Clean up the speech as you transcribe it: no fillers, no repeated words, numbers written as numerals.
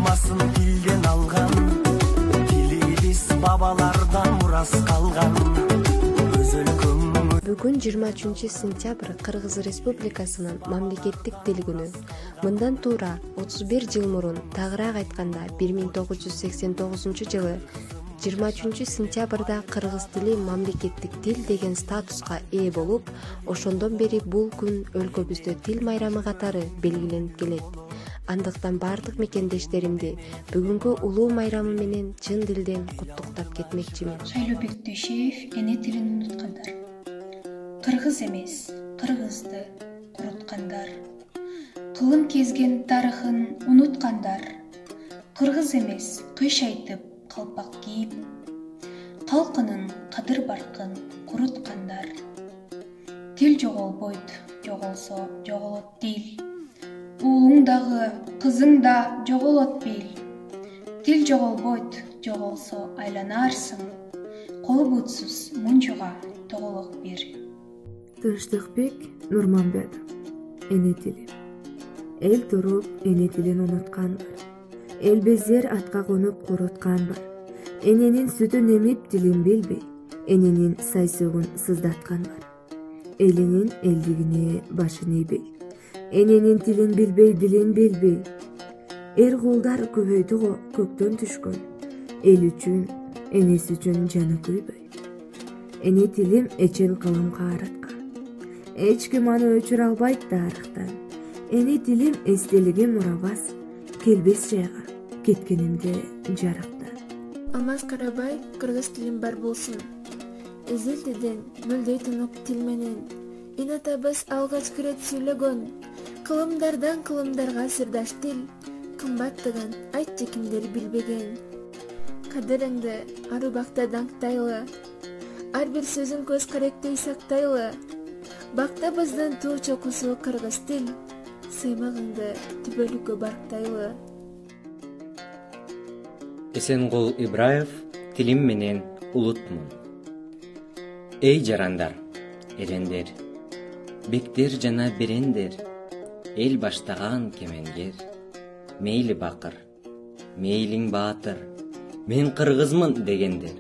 Формасын тилден алган, тилибиз бабалардан мурас калган. Бүгүн 23 сентябрь Кыргыз Республикасынын мамлекеттик тил күнү. Мындан туура 31 жыл мурун, тагыраак айтканда 1989 жылы 23 сентябрда кыргыз тили мамлекеттик тил деген статуска ээ болуп, ошондон бери бул күн өлкөбүздө тил майрамы катары белгиленип келет. Андыктан бардык мекендештеримди бүгүнкү улуу майрамы менен чын дилден куттуктап кетмекчимин. Шайлообек Төшеев эне тилин унуткандар. Кыргыз эмес, кыргызды куруткандар. Кылым кезген тарыхын унуткандар. Кыргыз эмес, кыш айтып, калпак кийип, калкынын кадыр-баркын куруткандар. Тил жоголбойт, жоголсо жоголот дил. Уулуң дагы, кызың да жоголот бил. Тил жоголбойт, жоголсо айланарсың. Колу бутсуз мунчуга тоголок бир. Тынчтыкбек Нурманбетов. Эне тили. Эл туруп эне тилин унуткан бар. Эл безер атка конуп куруткан бар. Эненин сүтүн эмип тилин билбей, эненин сайсыгын сыздаткан бар. Элинин элдигине башын ийбей, эненин тилин билбей, дилин билбей. Эр кулдар көбөйдү го көктөн түшкөн. Эл үчүн, энеси үчүн жаны күйбөй. Эне тилим эчен калам каараткан. Эч ким аны өчүрө албайт тарыхтан. Эне тилим эстелигим мурабас, келбес жайга кеткенимде жарактан. Алмаз Карабай, кыргыз тилим бар болсун. Эзелдеден мөлдөй тынып тил менен. Эн атабыз алгач кирет сүйлөгөн. Кылымдардан кылымдарга сырдаш тил. Кымбаттыгын айтчы кимдер билбеген. Кадырыңды ар убакта даңктайлы. Ар бир сөзүн көз каректей сактайлы. Бактабыздын туу чокусу кыргыз тил. Сыймагыңды түбөлүккө барктайлы. Эсенгул Ибраев, тилим менен улутмун. Эй жарандар, эрендер, бектер жана берендер, эл баштаган кемеңгер. Мейли бакыр, мейлиң баатыр, мен кыргызмын дегендер.